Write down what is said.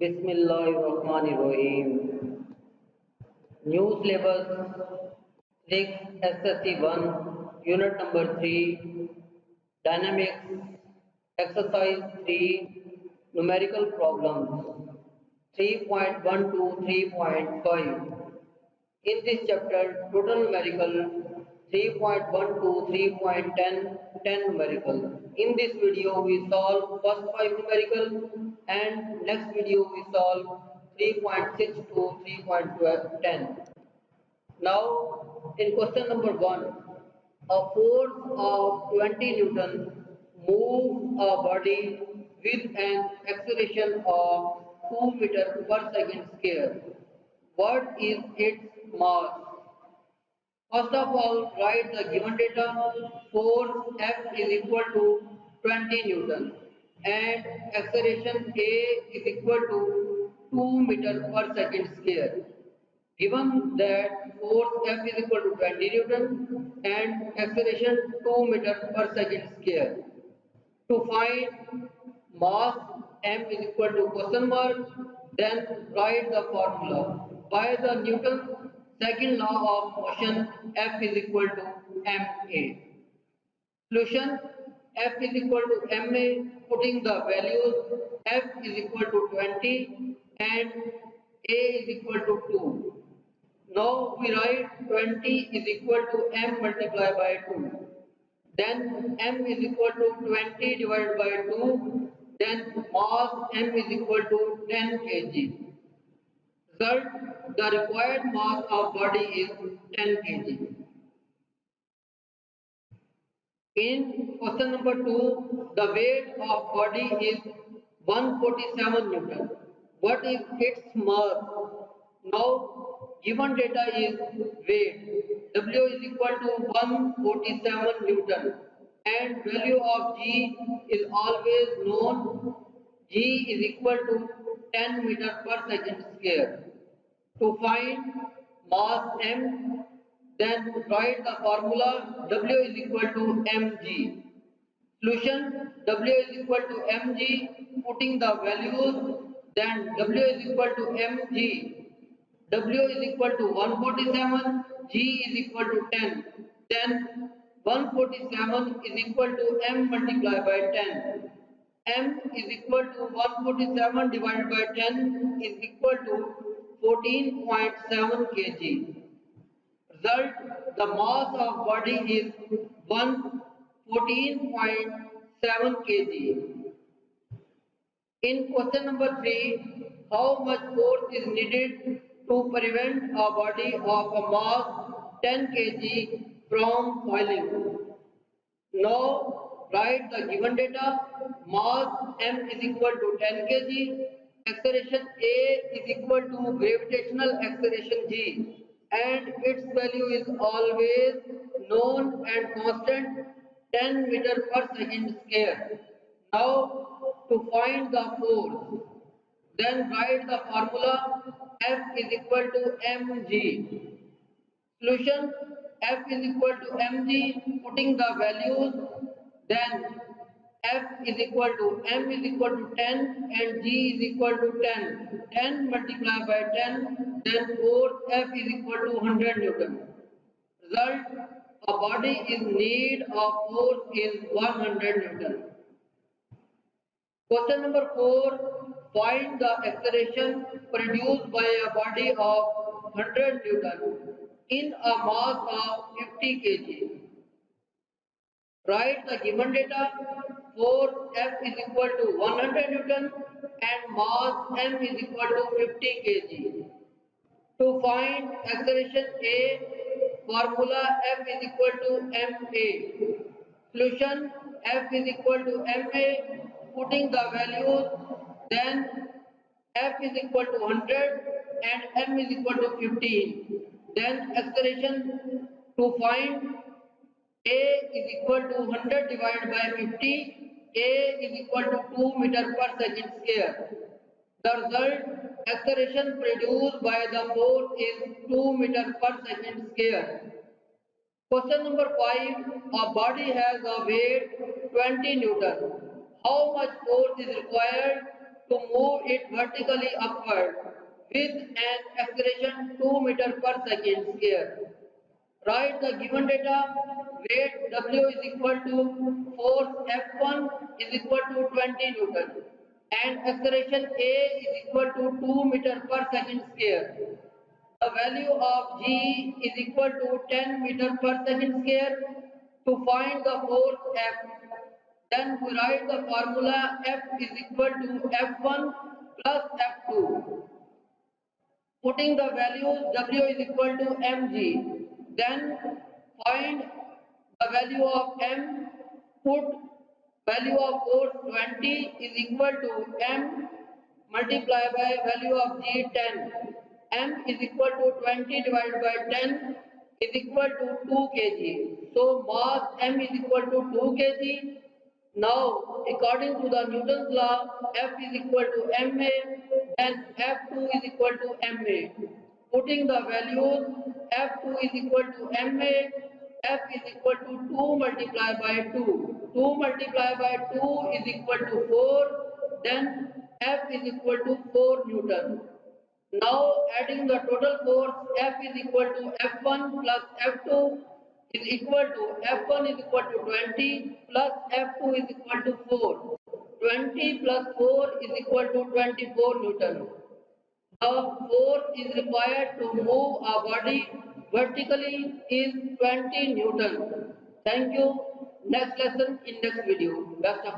Bismillahirrahmanirrahim. New syllabus 6 SSC 1 Unit number 3 Dynamics Exercise 3 Numerical Problems 3.1 to 3.5. In this chapter, total numerical 3.1 to 3.10 10 numerical. In this video, we solve first 5 numerical and next video we solve 3.6 to 3.10. Now, in question number 1, a force of 20 Newton moves a body with an acceleration of 2 meter per second square. What is its mass? First of all, write the given data. Force F is equal to 20 Newton and acceleration A is equal to 2 meter per second square. Given that force F is equal to 20 Newton and acceleration 2 meter per second square. To find mass m is equal to question mark, then write the formula. By the Newton's second law of motion, F is equal to ma. Solution: F is equal to ma, putting the values F is equal to 20 and A is equal to 2. Now we write 20 is equal to m multiplied by 2. Then m is equal to 20 divided by 2. Then mass m is equal to 10 kg. Result: the required mass of body is 10 kg. In question number 2, the weight of body is 147 Newton. What is its mass? Now, given data is weight. W is equal to 147 Newton and value of G is always known. G is equal to 10 meter per second square. To find mass m, then write the formula W is equal to mg. Solution: W is equal to mg, putting the values, then W is equal to mg. W is equal to 147, G is equal to 10. Then 147 is equal to m multiplied by 10. M is equal to 147 divided by 10 is equal to 14.7 kg. Result: the mass of body is 114.7 kg. In question number 3, how much force is needed to prevent a body of a mass 10 kg from falling? Now write the given data. Mass m is equal to 10 kg. Acceleration A is equal to gravitational acceleration G and its value is always known and constant 10 meter per second square. Now to find the force, then write the formula F is equal to mg. Solution: F is equal to mg, putting the values, then F is equal to m is equal to 10 and g is equal to 10. 10 multiplied by 10, then force F is equal to 100 Newton. Result: a body is need of force is 100 Newton. Question number 4. Find the acceleration produced by a body of 100 Newton in a mass of 50 kg. Write the given data. Force F is equal to 100 Newton and mass m is equal to 50 kg. To find acceleration A, formula F is equal to ma. Solution: F is equal to ma, putting the values, then F is equal to 100 and m is equal to 15. Then acceleration, to find A is equal to 100 divided by 50. A is equal to 2 meter per second square. The result: acceleration produced by the force is 2 meter per second square. Question number 5. A body has a weight 20 Newton. How much force is required to move it vertically upward with an acceleration 2 meter per second square. Write the given data. Weight W is equal to force F1 is equal to 20 Newton and acceleration A is equal to 2 meter per second square. The value of G is equal to 10 meter per second square. To find the force F, then we write the formula F is equal to F1 plus F2. Putting the values W is equal to mg, then find the value of m, put value of force 20 is equal to m multiply by value of g 10. M is equal to 20 divided by 10 is equal to 2 kg. So mass m is equal to 2 kg. Now, according to the Newton's law, F is equal to ma, then F2 is equal to ma. Putting the values, F2 is equal to ma, F is equal to 2 multiplied by 2. 2 multiplied by 2 is equal to 4, then F is equal to 4 Newton. Now adding the total force F is equal to F1 plus F2 is equal to F1 is equal to 20 plus F2 is equal to 4. 20 plus 4 is equal to 24 Newton. The force is required to move a body vertically is 20 Newton. Thank you. Next lesson in next video. Best of luck.